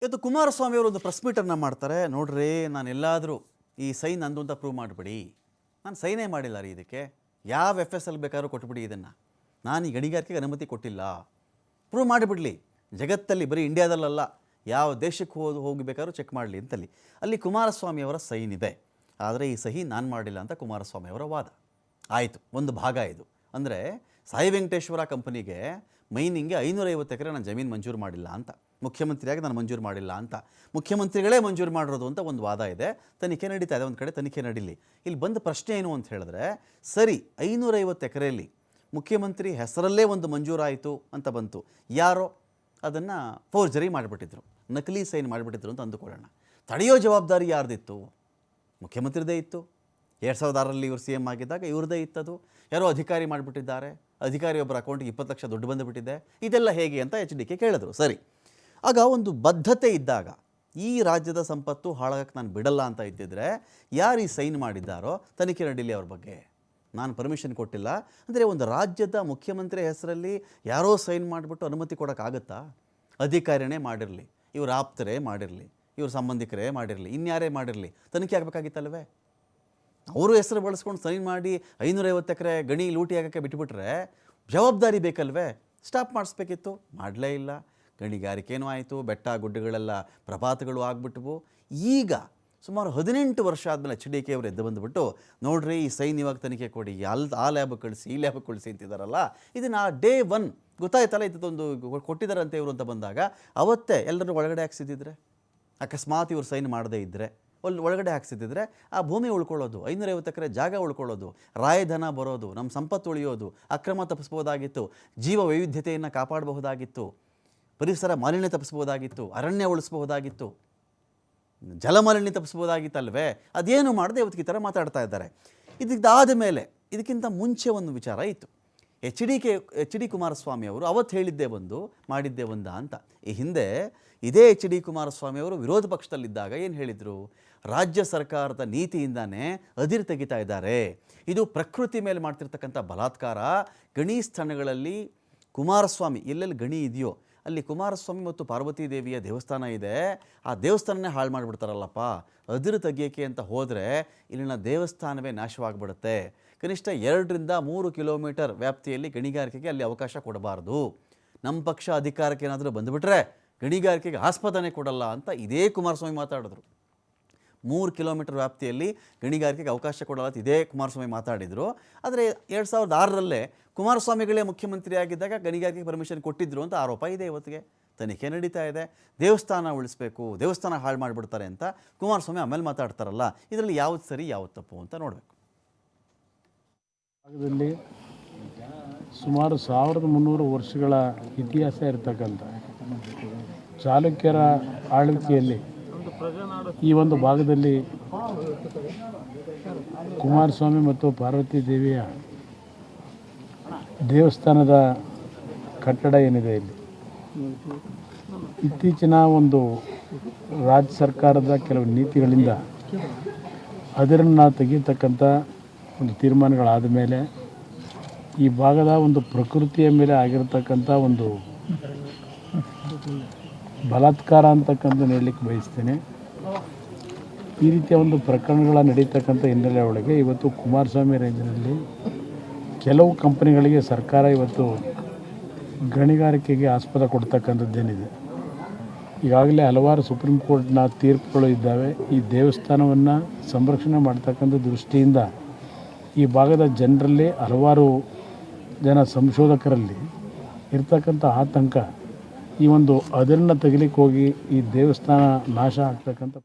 ಇವತ್ತು ಕುಮಾರಸ್ವಾಮಿ ಅವರು ಒಂದು ಪ್ರೆಸ್ ಮೀಟನ್ನು ಮಾಡ್ತಾರೆ. ನೋಡ್ರಿ, ನಾನು ಎಲ್ಲಾದರೂ ಈ ಸೈನ್ ನಂದು ಅಂತ ಪ್ರೂವ್ ಮಾಡಿಬಿಡಿ. ನಾನು ಸೈನೇ ಮಾಡಿಲ್ಲ ರೀ, ಇದಕ್ಕೆ ಯಾವ FSL ಬೇಕಾದ್ರೂ ಕೊಟ್ಬಿಡಿ, ಇದನ್ನು ನಾನು ಈ ಗಣಿಗಾರಿಕೆಗೆ ಅನುಮತಿ ಕೊಟ್ಟಿಲ್ಲ, ಪ್ರೂವ್ ಮಾಡಿಬಿಡಲಿ. ಜಗತ್ತಲ್ಲಿ ಬರೀ ಇಂಡಿಯಾದಲ್ಲ, ಯಾವ ದೇಶಕ್ಕೆ ಹೋಗಬೇಕಾದ್ರೂ ಚೆಕ್ ಮಾಡಲಿ ಅಂತಲ್ಲಿ. ಅಲ್ಲಿ ಕುಮಾರಸ್ವಾಮಿ ಅವರ ಸೈನ್ ಇದೆ, ಆದರೆ ಈ ಸಹಿ ನಾನು ಮಾಡಿಲ್ಲ ಅಂತ ಕುಮಾರಸ್ವಾಮಿ ಅವರ ವಾದ. ಆಯಿತು, ಒಂದು ಭಾಗ ಇದು. ಅಂದರೆ ಸಾಯಿ ವೆಂಕಟೇಶ್ವರ ಕಂಪನಿಗೆ ಮೈನಿಂಗ್ಗೆ 550 ಎಕರೆ ನಾನು ಜಮೀನು ಮಂಜೂರು ಮಾಡಿಲ್ಲ ಅಂತ, ಮುಖ್ಯಮಂತ್ರಿಯಾಗಿ ನಾನು ಮಂಜೂರು ಮಾಡಿಲ್ಲ ಅಂತ, ಮುಖ್ಯಮಂತ್ರಿಗಳೇ ಮಂಜೂರು ಮಾಡಿರೋದು ಅಂತ ಒಂದು ವಾದ ಇದೆ. ತನಿಖೆ ನಡೀತಾ ಇದೆ, ಒಂದು ಕಡೆ ತನಿಖೆ ನಡೀಲಿ. ಇಲ್ಲಿ ಬಂದ ಪ್ರಶ್ನೆ ಏನು ಅಂತ ಹೇಳಿದ್ರೆ, ಸರಿ 550 ಎಕರೆಯಲ್ಲಿ ಮುಖ್ಯಮಂತ್ರಿ ಹೆಸರಲ್ಲೇ ಒಂದು ಮಂಜೂರಾಯಿತು ಅಂತ ಬಂತು, ಯಾರೋ ಅದನ್ನು ಫೋರ್ಜರಿ ಮಾಡಿಬಿಟ್ಟಿದ್ರು, ನಕಲಿ ಸೈನ್ ಮಾಡಿಬಿಟ್ಟಿದ್ರು ಅಂತ ಅಂದುಕೊಳ್ಳೋಣ. ತಡೆಯೋ ಜವಾಬ್ದಾರಿ ಯಾರ್ದಿತ್ತು? ಮುಖ್ಯಮಂತ್ರಿದೇ ಇತ್ತು. 2006ರಲ್ಲಿ ಇವರು CM ಆಗಿದ್ದಾಗ ಇವ್ರದ್ದೇ ಇತ್ತದು. ಯಾರೋ ಅಧಿಕಾರಿ ಮಾಡಿಬಿಟ್ಟಿದ್ದಾರೆ, ಅಧಿಕಾರಿ ಒಬ್ಬರ ಅಕೌಂಟಿಗೆ 20 ಲಕ್ಷ ದುಡ್ಡು ಬಂದುಬಿಟ್ಟಿದೆ, ಇದೆಲ್ಲ ಹೇಗೆ ಅಂತ HDK ಕೇಳಿದ್ರು. ಸರಿ, ಆಗ ಒಂದು ಬದ್ಧತೆ ಇದ್ದಾಗ, ಈ ರಾಜ್ಯದ ಸಂಪತ್ತು ಹಾಳಾಗಕ್ಕೆ ನಾನು ಬಿಡಲ್ಲ ಅಂತ ಇದ್ದಿದ್ರೆ, ಯಾರು ಈ ಸೈನ್ ಮಾಡಿದ್ದಾರೋ ತನಿಖೆ ನಡೀಲಿ ಅವ್ರ ಬಗ್ಗೆ. ನಾನು ಪರ್ಮಿಷನ್ ಕೊಟ್ಟಿಲ್ಲ ಅಂದರೆ ಒಂದು ರಾಜ್ಯದ ಮುಖ್ಯಮಂತ್ರಿ ಹೆಸರಲ್ಲಿ ಯಾರೋ ಸೈನ್ ಮಾಡಿಬಿಟ್ಟು ಅನುಮತಿ ಕೊಡೋಕ್ಕಾಗುತ್ತಾ? ಅಧಿಕಾರಿನೇ ಮಾಡಿರಲಿ, ಇವ್ರು ಆಪ್ತರೇ ಮಾಡಿರಲಿ, ಇವ್ರ ಸಂಬಂಧಿಕರೇ ಮಾಡಿರಲಿ, ಇನ್ಯಾರೇ ಮಾಡಿರಲಿ, ತನಿಖೆ ಆಗಬೇಕಾಗಿತ್ತಲ್ವೇ? ಅವರು ಹೆಸರು ಬಳಸ್ಕೊಂಡು ಸೈನ್ ಮಾಡಿ 550 ಎಕರೆ ಗಣಿ ಲೂಟಿ ಆಗೋಕ್ಕೆ ಬಿಟ್ಟುಬಿಟ್ರೆ ಜವಾಬ್ದಾರಿ ಬೇಕಲ್ವೇ? ಸ್ಟಾಪ್ ಮಾಡಿಸ್ಬೇಕಿತ್ತು, ಮಾಡಲೇ ಇಲ್ಲ. ಗಣಿಗಾರಿಕೆನೂ ಆಯಿತು, ಬೆಟ್ಟ ಗುಡ್ಡಗಳೆಲ್ಲ ಪ್ರಪಾತಗಳು ಆಗಿಬಿಟ್ವು. ಈಗ ಸುಮಾರು 18 ವರ್ಷ ಆದಮೇಲೆ HDK ಅವರು ಎದ್ದು ಬಂದುಬಿಟ್ಟು, ನೋಡ್ರಿ ಈ ಸೈನ್ ಇವಾಗ ತನಿಖೆ ಕೊಡಿ, ಆ ಲ್ಯಾಬ್ ಕಳಿಸಿ, ಈ ಲ್ಯಾಬ್ ಕಳಿಸಿ ಅಂತಿದ್ದಾರಲ್ಲ, ಇದನ್ನು Day 1 ಗೊತ್ತಾಯ್ತಲ್ಲ, ಇದೊಂದು ಕೊಟ್ಟಿದ್ದಾರಂತೆ ಇವರು ಅಂತ ಬಂದಾಗ ಅವತ್ತೇ ಎಲ್ಲರೂ ಒಳಗಡೆ ಹಾಕ್ಸಿದ್ದಿದ್ರೆ, ಅಕಸ್ಮಾತ್ ಇವ್ರು ಸೈನ್ ಮಾಡದೇ ಇದ್ದರೆ ಒಳಗಡೆ ಹಾಕ್ಸಿದ್ದಿದ್ರೆ ಆ ಭೂಮಿ ಉಳ್ಕೊಳ್ಳೋದು, 550 ಎಕರೆ ಜಾಗ ಉಳ್ಕೊಳ್ಳೋದು, ರಾಯಧನ ಬರೋದು, ನಮ್ಮ ಸಂಪತ್ತು ಉಳಿಯೋದು, ಅಕ್ರಮ ತಪ್ಪಿಸ್ಬೋದಾಗಿತ್ತು, ಜೀವ ವೈವಿಧ್ಯತೆಯನ್ನು ಕಾಪಾಡಬಹುದಾಗಿತ್ತು, ಪರಿಸರ ಮಾಲಿನ್ಯ ತಪ್ಪಿಸ್ಬೋದಾಗಿತ್ತು, ಅರಣ್ಯ ಉಳಿಸ್ಬಹುದಾಗಿತ್ತು, ಜಲಮಾಲಿನ್ಯ ತಪ್ಪಿಸ್ಬೋದಾಗಿತ್ತಲ್ವೇ? ಅದೇನು ಮಾಡದೆ ಇವತ್ತಿಗೆ ಈ ಥರ ಮಾತಾಡ್ತಾ ಇದ್ದಾರೆ. ಇದಾದ ಮೇಲೆ ಇದಕ್ಕಿಂತ ಮುಂಚೆ ಒಂದು ವಿಚಾರ ಇತ್ತು. HD ಕುಮಾರಸ್ವಾಮಿ ಅವರು ಅವತ್ತು ಹೇಳಿದ್ದೇ ಒಂದು, ಮಾಡಿದ್ದೇ ಒಂದ ಅಂತ. ಈ ಹಿಂದೆ ಇದೇ HD ಕುಮಾರಸ್ವಾಮಿ ಅವರು ವಿರೋಧ ಪಕ್ಷದಲ್ಲಿದ್ದಾಗ ಏನು ಹೇಳಿದರು? ರಾಜ್ಯ ಸರ್ಕಾರದ ನೀತಿಯಿಂದಾನೇ ಅದಿರು ತೆಗಿತಾ ಇದ್ದಾರೆ, ಇದು ಪ್ರಕೃತಿ ಮೇಲೆ ಮಾಡ್ತಿರ್ತಕ್ಕಂಥ ಬಲಾತ್ಕಾರ. ಗಣಿ ಸ್ಥಳಗಳಲ್ಲಿ ಕುಮಾರಸ್ವಾಮಿ ಎಲ್ಲೆಲ್ಲಿ ಗಣಿ ಇದೆಯೋ ಅಲ್ಲಿ ಕುಮಾರಸ್ವಾಮಿ ಮತ್ತು ಪಾರ್ವತಿ ದೇವಿಯ ದೇವಸ್ಥಾನ ಇದೆ, ಆ ದೇವಸ್ಥಾನನೇ ಹಾಳು ಮಾಡಿಬಿಡ್ತಾರಲ್ಲಪ್ಪ. ಅದಿರು ತೆಗಿಯೋಕ್ಕೆ ಅಂತ ಹೋದರೆ ಇಲ್ಲಿನ ದೇವಸ್ಥಾನವೇ ನಾಶವಾಗಿಬಿಡುತ್ತೆ. ಕನಿಷ್ಠ 2 ರಿಂದ 3 ಕಿಲೋಮೀಟರ್ ವ್ಯಾಪ್ತಿಯಲ್ಲಿ ಗಣಿಗಾರಿಕೆಗೆ ಅಲ್ಲಿ ಅವಕಾಶ ಕೊಡಬಾರ್ದು. ನಮ್ಮ ಪಕ್ಷ ಅಧಿಕಾರಕ್ಕೆ ಏನಾದರೂ ಬಂದುಬಿಟ್ರೆ ಗಣಿಗಾರಿಕೆಗೆ ಆಸ್ಪದನೆ ಕೊಡಲ್ಲ ಅಂತ ಇದೇ ಕುಮಾರಸ್ವಾಮಿ ಮಾತಾಡಿದ್ರು. 3 ಕಿಲೋಮೀಟರ್ ವ್ಯಾಪ್ತಿಯಲ್ಲಿ ಗಣಿಗಾರಿಕೆಗೆ ಅವಕಾಶ ಕೊಡಲ್ಲ ಅಂತ ಇದೇ ಕುಮಾರಸ್ವಾಮಿ ಮಾತಾಡಿದರು. ಆದರೆ 2006ರಲ್ಲೇ ಕುಮಾರಸ್ವಾಮಿಗಳೇ ಮುಖ್ಯಮಂತ್ರಿ ಆಗಿದ್ದಾಗ ಗಣಿಗಾರಿಕೆಗೆ ಪರ್ಮಿಷನ್ ಕೊಟ್ಟಿದ್ದರು ಅಂತ ಆರೋಪ ಇದೆ. ಇವತ್ತಿಗೆ ತನಿಖೆ ನಡೀತಾ ಇದೆ. ದೇವಸ್ಥಾನ ಉಳಿಸ್ಬೇಕು, ದೇವಸ್ಥಾನ ಹಾಳು ಮಾಡಿಬಿಡ್ತಾರೆ ಅಂತ ಕುಮಾರಸ್ವಾಮಿ ಆಮೇಲೆ ಮಾತಾಡ್ತಾರಲ್ಲ, ಇದರಲ್ಲಿ ಯಾವ್ದು ಸರಿ ಯಾವ್ದು ತಪ್ಪು ಅಂತ ನೋಡಬೇಕು. ಭಾಗದಲ್ಲಿ ಸುಮಾರು 1300 ವರ್ಷಗಳ ಇತಿಹಾಸ ಇರತಕ್ಕಂಥ ಚಾಲುಕ್ಯರ ಆಳ್ವಿಕೆಯಲ್ಲಿ ಈ ಒಂದು ಭಾಗದಲ್ಲಿ ಕುಮಾರಸ್ವಾಮಿ ಮತ್ತು ಪಾರ್ವತಿ ದೇವಿಯ ದೇವಸ್ಥಾನದ ಕಟ್ಟಡ ಏನಿದೆ, ಇಲ್ಲಿ ಇತ್ತೀಚಿನ ಒಂದು ರಾಜ್ಯ ಸರ್ಕಾರದ ಕೆಲವು ನೀತಿಗಳಿಂದ ಅದನ್ನು ತೆಗೀತಕ್ಕಂಥ ಒಂದು ತೀರ್ಮಾನಗಳಾದ ಮೇಲೆ ಈ ಭಾಗದ ಒಂದು ಪ್ರಕೃತಿಯ ಮೇಲೆ ಆಗಿರತಕ್ಕಂಥ ಒಂದು ಬಲಾತ್ಕಾರ ಅಂತಕ್ಕಂಥ ಹೇಳಲಿಕ್ಕೆ ಬಯಸ್ತೇನೆ. ಈ ರೀತಿಯ ಒಂದು ಪ್ರಕರಣಗಳ ನಡೀತಕ್ಕಂಥ ಹಿನ್ನೆಲೆ ಒಳಗೆ ಇವತ್ತು ಕುಮಾರಸ್ವಾಮಿ ರೇಂಜಿನಲ್ಲಿ ಕೆಲವು ಕಂಪನಿಗಳಿಗೆ ಸರ್ಕಾರ ಇವತ್ತು ಗಣಿಗಾರಿಕೆಗೆ ಆಸ್ಪದ ಕೊಡ್ತಕ್ಕಂಥದ್ದೇನಿದೆ. ಈಗಾಗಲೇ ಹಲವಾರು ಸುಪ್ರೀಂ ಕೋರ್ಟ್ನ ತೀರ್ಪುಗಳು ಇದ್ದಾವೆ. ಈ ದೇವಸ್ಥಾನವನ್ನು ಸಂರಕ್ಷಣೆ ಮಾಡ್ತಕ್ಕಂಥ ದೃಷ್ಟಿಯಿಂದ ಈ ಭಾಗದ ಜನರಲ್ಲಿ, ಹಲವಾರು ಜನ ಸಂಶೋಧಕರಲ್ಲಿ ಇರ್ತಕ್ಕಂಥ ಆತಂಕ, ಈ ಒಂದು ಅದನ್ನು ತೆಗಿಲಿಕ್ಕೆ ಹೋಗಿ ಈ ದೇವಸ್ಥಾನ ನಾಶ ಆಗ್ತಕ್ಕಂಥ